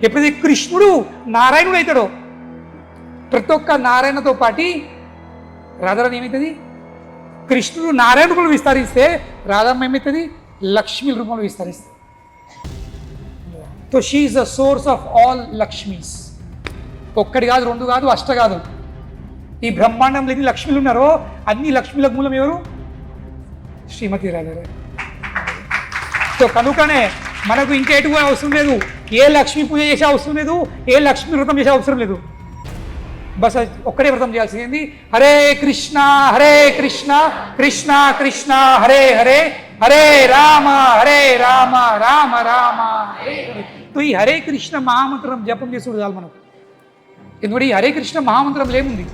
ఎప్పుడైతే కృష్ణుడు నారాయణుడు అవుతాడో, ప్రతి ఒక్క నారాయణతో పాటి రాధారాణి ఏమవుతుంది? కృష్ణుడు నారాయణ రూపంలో విస్తరిస్తే రాధమ్మ ఏమవుతుంది? లక్ష్మి రూపంలో విస్తరిస్తుంది. So she is the source of all Lakshmi's. ఒక్కటి కాదు, రెండు కాదు, అష్ట కాదు. ఈ బ్రహ్మాండంలో ఎన్ని లక్ష్మిలు ఉన్నారో అన్ని లక్ష్మిలకు మూలం ఎవరు? శ్రీమతి రాధారాణి. సో కనుకనే మనకు ఇంకేటు అవసరం లేదు, ఏ లక్ష్మీ పూజ చేసే అవసరం లేదు, ఏ లక్ష్మీ వ్రతం చేసే అవసరం లేదు. బస్ ఒక్కడే వ్రతం చేయాల్సింది, హరే కృష్ణ కృష్ణ కృష్ణ హరే హరే, హరే రామ రామ రామ హరే హరే. ఈ హరే కృష్ణ మహామంత్రం జపం చేసుడు చాలు మనకు. ఎందుకంటే ఈ హరే కృష్ణ మహామంత్రంలో ఏముంది?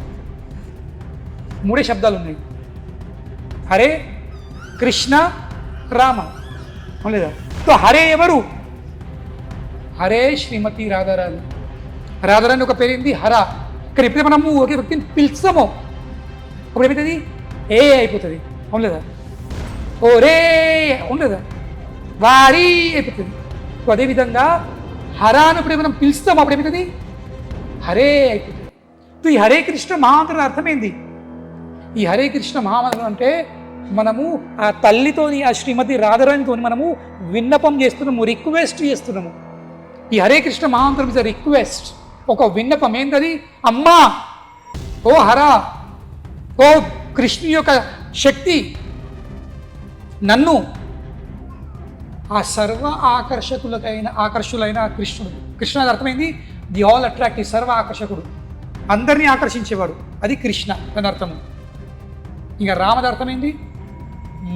3 శబ్దాలు ఉన్నాయి, హరే కృష్ణ రామ, లేదా? సో హరే ఎవరు? హరే శ్రీమతి రాధారాణి. రాధారాణి ఒక పేరుంది హర. కానీ ఎప్పుడైతే మనము ఒకే వ్యక్తిని పిలుస్తామో అప్పుడు ఏమవుతుంది? ఏ అయిపోతుంది, అవును లేదా? ఓ రే, అవును లేదా? వారి అయిపోతుంది. సో అదేవిధంగా హరాను ఎప్పుడైతే మనం పిలుస్తామో అప్పుడు ఏమవుతుంది? హరే అయిపోతుంది. సో ఈ హరే కృష్ణ మహామంత్రం అర్థమైంది. ఈ హరే కృష్ణ మహామంత్రం అంటే మనము ఆ తల్లితోని, ఆ శ్రీమతి రాధారాణితో మనము విన్నపం చేస్తున్నాము, రిక్వెస్ట్ చేస్తున్నాము. ఈ హరే కృష్ణ మహామంత్రం ఇస్ అ రిక్వెస్ట్, ఒక విన్నపం. ఏంటది? అమ్మా, ఓ హర, ఓ కృష్ణుని యొక్క శక్తి, నన్ను ఆ సర్వ ఆకర్షులైన కృష్ణుడు. కృష్ణ అర్థమైంది ది ఆల్ అట్రాక్టివ్, సర్వ ఆకర్షకుడు, అందరినీ ఆకర్షించేవాడు, అది కృష్ణ అని అర్థము. ఇంకా రామది అర్థమైంది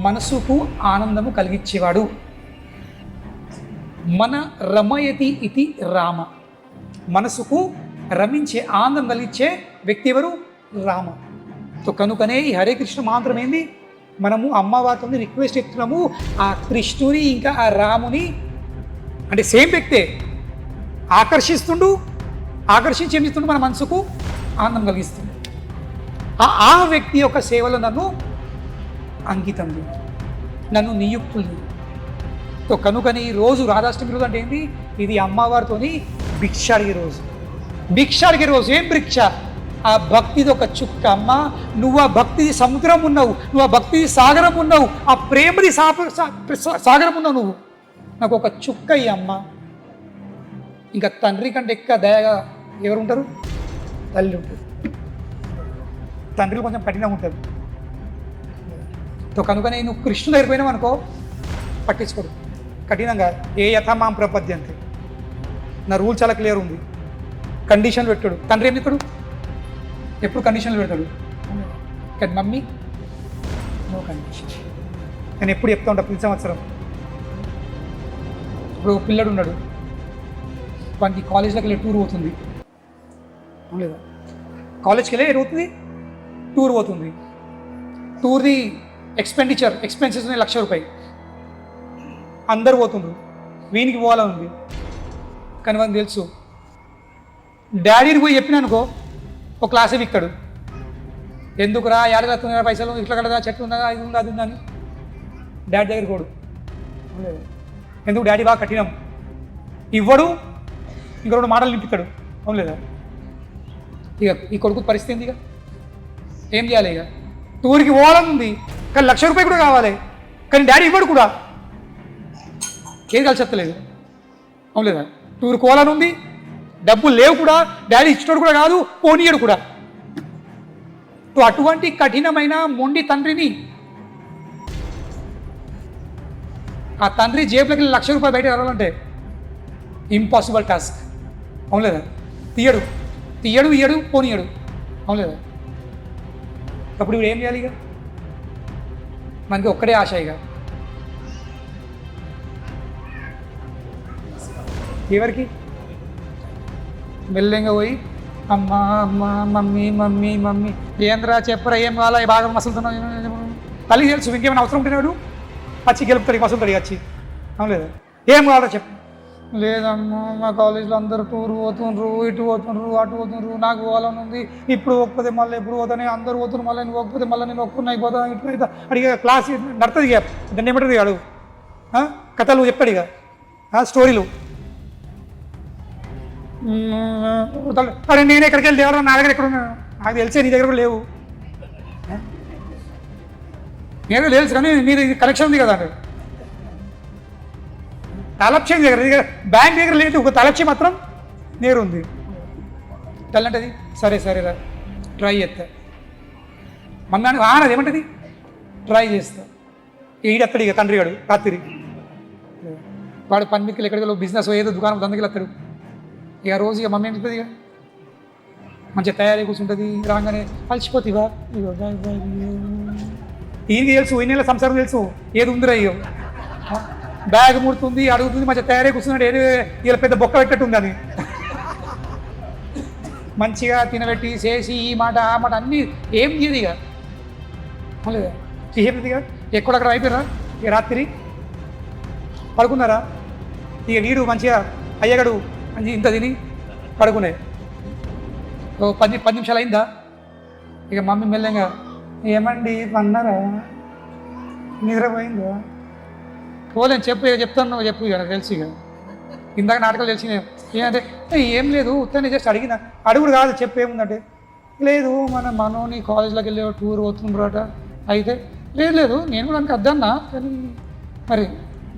మనసుకు ఆనందము కలిగించేవాడు. మన రమయతి ఇది రామ, మనసుకు రమించే ఆనందం కలిగించే వ్యక్తి ఎవరు? రామ. సో కనుకనే ఈ హరే కృష్ణ మంత్రం ఏంది? మనము అమ్మవారితో రిక్వెస్ట్ చెప్తున్నాము, ఆ కృష్ణుని ఇంకా ఆ రాముని, అంటే సేమ్ వ్యక్తే, ఆకర్షించి ఏం చేస్తుండు? మన మనసుకు ఆనందం కలిగిస్తుంది. ఆ వ్యక్తి యొక్క సేవలో నన్ను అంకితం, నన్ను నియుక్తులు. సో కనుకని ఈ రోజు రాధాష్టమి రోజు అంటే ఏంటి? ఇది అమ్మవారితోని భిక్ష అడిగే రోజు. భిక్ష అడిగే రోజు. ఏం భిక్ష? ఆ భక్తిది ఒక చుక్క. అమ్మ, నువ్వు ఆ భక్తిది సముద్రం ఉన్నావు, నువ్వు ఆ భక్తిది సాగరం ఉన్నావు, ఆ ప్రేమది సాగరం ఉన్నావు, నువ్వు నాకు ఒక చుక్క ఈ అమ్మ. ఇంకా తండ్రి కంటే ఎక్కువ దయగా ఎవరు ఉంటారు? తల్లి ఉంటారు. తండ్రిలో కొంచెం కఠినంగా ఉంటుంది. సో కనుకనే నువ్వు కృష్ణుడు దగ్గర పోయినావు అనుకో, పట్టించుకోడు కఠినంగా. ఏ యథామాం ప్రపద్యంతే, నా రూల్ చాలా క్లియర్ ఉంది. కండిషన్లు పెట్టాడు తండ్రి. ఏం చెప్తాడు? ఎప్పుడు కండిషన్లు పెడతాడు. కానీ మమ్మీ నో కండిషన్. నేను ఎప్పుడు చెప్తా ఉంటా, ప్రతి సంవత్సరం. ఇప్పుడు పిల్లడు ఉన్నాడు, వానికి కాలేజ్లోకి వెళ్ళి టూర్ పోతుంది, లేదా? కాలేజ్కి వెళ్ళి ఏమవుతుంది? టూర్ పోతుంది. టూర్ది ఎక్స్పెన్సెస్ ఉన్నాయి 1,00,000 రూపాయలు. అందరు పోతుండ్రు, వీనికి పోవాలని ఉంది. కానీ వానికి తెలుసు డాడీని పోయి చెప్పినానుకో ఒక క్లాసే విక్తాడు. ఎందుకురా, ఏడగలుగుతున్నారా పైసలు, ఇట్లా కలదా, చెట్టు ఉందా, ఇది ఉందా, అది ఉందని డాడీ దగ్గర కోడు. ఎందుకు? డాడీ బాగా కఠినం, ఇవ్వడు. ఇంక 2 మాటలు నింపిస్తాడు, అవును లేదా? ఇక ఈ కొడుకు పరిస్థితి ఏంది? ఇక ఏం చేయాలి? ఇక టూర్కి పోవాలని ఉంది, కానీ 1,00,000 రూపాయలు కూడా కావాలి, కానీ డాడీ ఇవ్వడు కూడా. ఏది కలిసి చెప్తలేదు, అవును లేదా? టూర్కి పోవాలని ఉంది, డబ్బులు లేవు కూడా, డాడీ ఇచ్చినోడు కూడా కాదు, పోనీయడు కూడా. అటువంటి కఠినమైన మొండి తండ్రిని, ఆ తండ్రి జేబులోకి 1,00,000 రూపాయలు బయట రావాలంటే ఇంపాసిబుల్ టాస్క్, అవును లేదా? ఇయ్యడు, పోనీయడు, అవును లేదా? అప్పుడు ఇప్పుడు ఏం చేయాలి? ఇక మనకి ఒక్కడే ఆశ, ఇక ఎవరికి? మెల్లగా పోయి అమ్మ అమ్మ మమ్మీ మమ్మీ మమ్మీ, ఏంద్రా చెప్పరా, ఏం కావాలా, బాగా మసులుతున్నావు. తల్లికి తెలుసు, ఇంకేమైనా అవసరం ఉంటున్నాడు వచ్చి గెలుపుతాడు, మసులుతాడు వచ్చి, అవును లేదా? ఏం కావాలో చెప్పు. లేదమ్మా, మా కాలేజీలో అందరూ టూర్ పోతుండ్రు, ఇటు పోతుండ్రు, అటు పోతుండ్రు, నాకు పోవాలని ఉంది, ఇప్పుడు పోకపోతే మళ్ళీ ఎప్పుడు పోతానే, అందరూ పోతున్నారు, మళ్ళీ నువ్వు పోకపోతే మళ్ళీ నేను ఒక్కరిని అయిపోతాను, ఇటు అయితే అడిగా క్లాస్ నడుతుంది. ఇక దాన్ని ఏమంటారు? అడుగు కథలు చెప్తాడు, ఇక స్టోరీలు. అరే నేను ఎక్కడికి వెళ్ళి ఎవరో నా దగ్గర ఎక్కడ ఉన్నా నాకు తెలిసే నీ దగ్గర కూడా లేవు, నేను తెలుసు కానీ మీరు ఇది కలెక్షన్ ఉంది కదా అంటే తలక్ష్యం దగ్గర బ్యాంక్ దగ్గర లేదు, ఒక తలక్ష్యం మాత్రం నేరు ఉంది. తెల్లంటది సరే సరేరా ట్రై చేస్తా, మమ్మీ అని ఆనది ఏమంటది ట్రై చేస్తా. ఈడెత్తాడు ఇక తండ్రి గాడు రాత్రి వాడు పన్మిక్కలు ఎక్కడికి బిజినెస్ ఏదో దుకాణం దందకి వస్తాడు. ఇక రోజు ఇక మమ్మీ ఏం చెప్తుంది, ఇక మంచిగా తయారీ కూర్చుంటుంది, రాగానే కలిసిపోతుందివా ఈయనకి తెలుసు, ఈ నెల సంసారం తెలుసు ఏది ఉందిరా, ఇక బ్యాగ్ ముడుతుంది అడుగుతుంది, మంచిగా తయారీ కూర్చున్నాడు ఏది ఇలా పెద్ద బొక్క పెట్టట్టుంది అని మంచిగా తినబెట్టి చేసి ఈ మాట ఆ మాట అన్నీ ఏం చేయదు ఇక లేదా చేయదు ఇక ఎక్కడక్కడ అయిపోయారా. ఇక రాత్రి పడుకున్నారా, ఇక వీడు మంచిగా అయ్యగడు మంచి ఇంత తిని పడుకునే ఓ 10 నిమిషాలు అయిందా, ఇక మమ్మీ మెల్లగా ఏమండి అన్నారా నిద్రపోయిందా, పోలేను చెప్పు, ఇక చెప్తాను చెప్పు, ఇక నాకు తెలుసు, ఇక ఇందాక నాటకాలు తెలిసినాయి ఏమంటే ఏం లేదు ఉత్తనే జస్ట్ అడిగిన అడుగుడు కాదు చెప్పు ఏముందంటే లేదు మన మనోని కాలేజ్లోకి వెళ్ళే టూర్ పోతుండ్రట, అయితే లేదు నేను కూడా దానికి అద్దన్నా కానీ మరి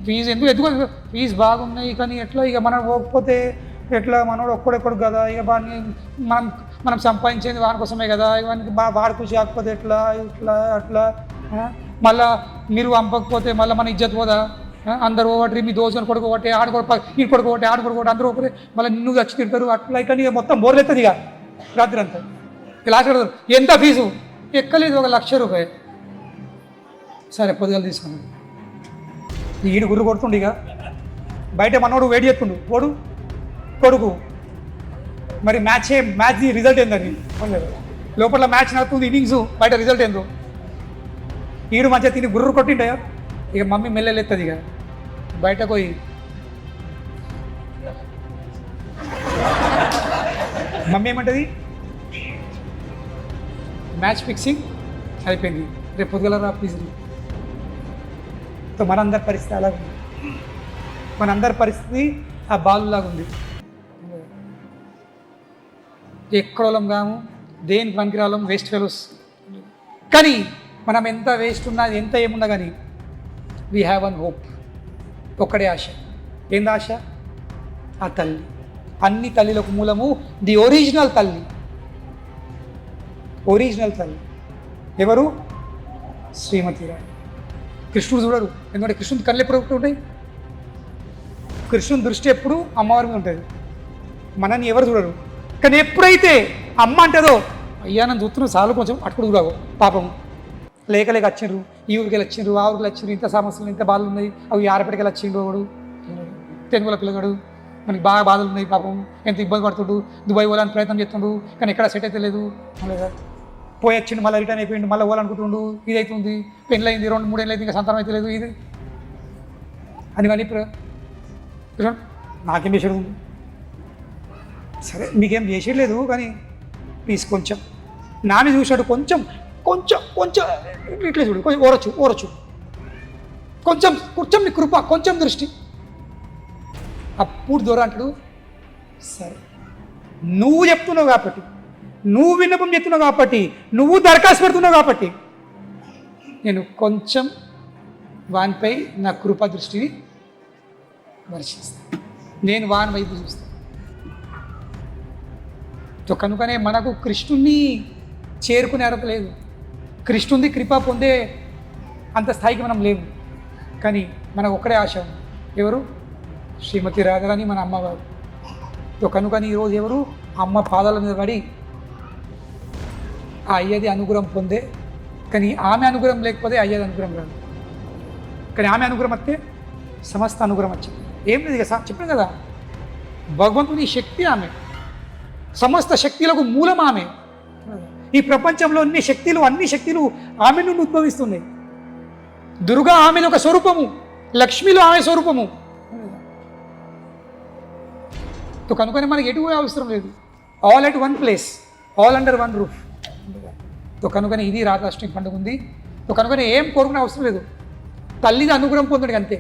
ఫీజు ఎందుకు ఫీజు బాగున్నాయి కానీ ఎట్లా ఇక మనం పోకపోతే ఎట్లా మనోడు ఒక్కడొక్కడు కదా, ఇక వాడిని మనం సంపాదించేది వాడి కోసమే కదా, ఇవన్నీ వాడి ఖుషి కాకపోతే ఎట్లా ఇట్లా అట్లా మళ్ళా మీరు పంపకపోతే మళ్ళీ మన ఇజ్జత్ పోదా, అందరూ ఒకటి మీ దోస్తుని కొడుకోబట్టి ఈ కొడుకోబట్టి ఆడుకోబట్టి అందరూ ఒకటి మళ్ళీ నిన్ను వచ్చి తిడతారు అట్లా ఇట్లా ఇక మొత్తం బోర్లెత్తది ఇక రాత్రి అంతా. లాస్ట్ ఎంత ఫీజు ఎక్కలేదు 1,00,000 రూపాయలు. సరే పొద్దుగల తీసుకున్నాడు, ఈడు గుర్రు కొడుతుండు, ఇక బయట మనోడు వేడి చేస్తుండు ఓడు కొడుకు మరి మ్యాచ్ రిజల్ట్ ఏందని లోపల మ్యాచ్ నడుతుంది ఇన్నింగ్స్ బయట రిజల్ట్ ఏందో, ఈడు మంచిగా తిని గుర్రు కొట్టిండయా. ఇక మమ్మీ మెల్లెత్తది, ఇక బయటకు పోయి మమ్మీ ఏమంటది మ్యాచ్ ఫిక్సింగ్ అయిపోయింది రేపు పొద్దుగలరా ప్లీజ్. మనందరి పరిస్థితి అలాగే ఉంది, మనందరి పరిస్థితి ఆ బాల్ లాగా ఉంది, ఎక్కడోళం కాము దేనికి పనికిరాలం వేస్ట్ ఫెలోస్. కానీ మనం ఎంత వేస్ట్ ఉన్నా ఎంత ఏమున్నా కానీ వీ హ్యావ్ వన్ హోప్, ఒక్కడే ఆశ. ఏంది ఆశ? ఆ తల్లి, అన్ని తల్లిలకు మూలము ది ఒరిజినల్ తల్లి, ఒరిజినల్ తల్లి ఎవరు? శ్రీమతి రాణి. కృష్ణుడు చూడరు, ఎందుకంటే కృష్ణుడి కళ్ళు ఎప్పుడు ఉంటాయి, కృష్ణుని దృష్టి ఎప్పుడు అమ్మవారి మీద ఉంటుంది, మనల్ని ఎవరు చూడరు. కానీ ఎప్పుడైతే అమ్మ అంటదో అయ్యా నన్ను చూస్తున్నావు చాలు కొంచెం అటుకుడు కూడా పాపం లేక వచ్చిండ్రు, ఈ ఊరికి వచ్చిండ్రు ఆ ఊరికి వచ్చిండ్రు, ఇంత సమస్యలు ఇంత బాధలు ఉన్నాయి, అవి ఆరపెట్టుకి వచ్చిండు వాడు తెనుగుల పిల్లగాడు, మనకి బాగా బాధలు ఉన్నాయి పాపం, ఎంత ఇబ్బంది పడుతుండు, దుబాయ్ పోవాలని ప్రయత్నం చేస్తుండు కానీ ఎక్కడ సెట్ అయితే లేదు, పోయి వచ్చిండు మళ్ళీ రిటర్న్ అయిపోయిండు, మళ్ళీ పోవాలనుకుంటుండు, ఇది అవుతుంది పెళ్ళి అయింది 2-3 ఏళ్ళు అయితే ఇంకా సంతానం అయితే లేదు, ఇది అని కానీ నాకేం చేసేది ఉంది, సరే మీకేం చేసేయలేదు కానీ ప్లీజ్ కొంచెం నాని చూశాడు, కొంచెం కొంచెం కొంచెం ఇట్లా చూడు, కొంచెం ఓరచ్చు కొంచెం నీ కృప కొంచెం దృష్టి, అప్పుడు దూరం అంటాడు. సరే నువ్వు చెప్తున్నావు కాబట్టి, నువ్వు విన్నపం చెప్తున్నావు కాబట్టి, నువ్వు దరఖాస్తు పెడుతున్నావు కాబట్టి నేను కొంచెం వానిపై నా కృప దృష్టిని వర్షిస్తాను, నేను వాని వైపు చూస్తాను. కనుకనే మనకు కృష్ణుణ్ణి చేరుకునే అర్హత లేదు, కృష్ణుంది కృప పొందే అంత స్థాయికి మనం లేవు. కానీ మనకు ఒక్కడే ఆశ, ఎవరు? శ్రీమతి రాధారాణి మన అమ్మవారు. కనుకని ఈరోజు ఎవరు? అమ్మ పాదాల మీద పడి ఆ అయ్యది అనుగ్రహం పొందే. కానీ ఆమె అనుగ్రహం లేకపోతే అయ్యది అనుగ్రహం రాదు, కానీ ఆమె అనుగ్రహం వస్తే సమస్త అనుగ్రహం వచ్చింది. ఏం లేదు ఇక చెప్పాను కదా, భగవంతుని శక్తి ఆమె, సమస్త శక్తులకు మూలం ఆమె. ఈ ప్రపంచంలో అన్ని శక్తులు ఆమె నుండి ఉద్భవిస్తున్నాయి. దుర్గా ఆమెను ఒక స్వరూపము, లక్ష్మిలో ఆమె స్వరూపము. కనుకొని మనకి ఎటు అవసరం లేదు, all at one place, all under one roof. కనుకొని ఇది రాధాష్టమి పండుగ ఉంది. కనుకొని ఏం కోరుకునే అవసరం లేదు, తల్లిది అనుగ్రహం పొందడు అంతే.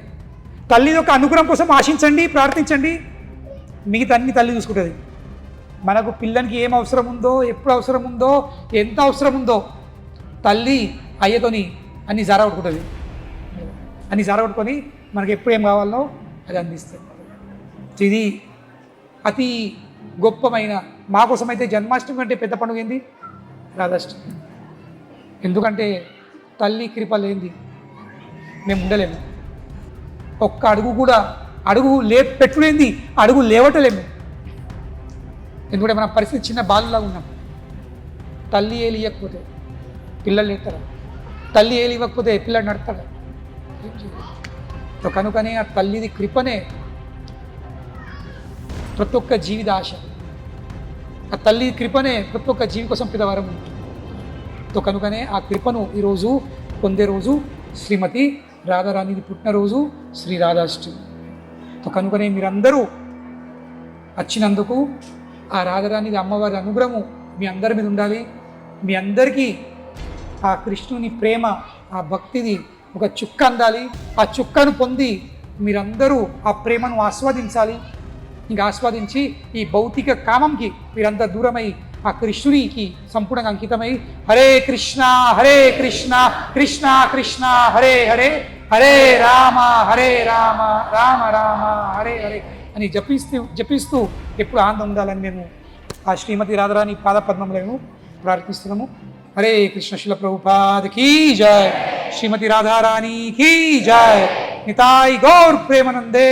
తల్లిది ఒక అనుగ్రహం కోసం ఆశించండి, ప్రార్థించండి, మిగతా అన్ని తల్లి చూసుకుంటుంది. మనకు పిల్లనికి ఏం అవసరం ఉందో, ఎప్పుడు అవసరం ఉందో, ఎంత అవసరం ఉందో తల్లి అయ్యతోని అన్ని జారగొట్టుకుంటుంది. అన్ని జారగొట్టుకొని మనకి ఎప్పుడు ఏం కావాలో అది అందిస్తుంది. ఇది అతి గొప్పమైన, మా కోసం అయితే జన్మాష్టమి కంటే పెద్ద పండుగ ఏంది రాధాష్టమి. ఎందుకంటే తల్లి కృప లేనిది మేము ఉండలేము. ఒక్క అడుగు కూడా అడుగు పెట్టులేంది అడుగు లేవటలేము. ఎందుకంటే మన పరిస్థితి చిన్న బాలులాగా ఉన్నాం. తల్లి ఏలి ఇవ్వకపోతే పిల్లలు లేస్తారా? తల్లి ఏలి ఇవ్వకపోతే పిల్లలు నడతాడా? కనుకనే ఆ తల్లిది కృపనే ప్రతి ఒక్క జీవిత ఆశ. ఆ తల్లి కృపనే ప్రతి ఒక్క జీవి కోసం పిదవరం. కనుకనే ఆ కృపను ఈరోజు పొందే రోజు శ్రీమతి రాధారాణిది పుట్టినరోజు, శ్రీ రాధాష్టమి. కనుకనే మీరందరూ వచ్చినందుకు ఆ రాధారాణిది అమ్మవారి అనుగ్రహము మీ అందరి మీద ఉండాలి. మీ అందరికీ ఆ కృష్ణుని ప్రేమ, ఆ భక్తిది ఒక చుక్క అందాలి. ఆ చుక్కను పొంది మీరందరూ ఆ ప్రేమను ఆస్వాదించాలి. ఇంకా ఆస్వాదించి ఈ భౌతిక కామంకి మీరంతా దూరమై ఆ కృష్ణునికి సంపూర్ణంగా అంకితమై హరే కృష్ణ కృష్ణ కృష్ణ హరే హరే, హరే రామ రామ రామ హరే హరే అని జపిస్తూ ఎప్పుడు ఆనందం ఉండాలని మేము ఆ శ్రీమతి రాధారాణి పాదపద్మములను ప్రార్థిస్తున్నాము. హరే కృష్ణ. శిల ప్రభుపాద్ కీ జయ. శ్రీమతి రాధారాణి కీ జయ. నితాయ్ గౌర్ ప్రేమానందే.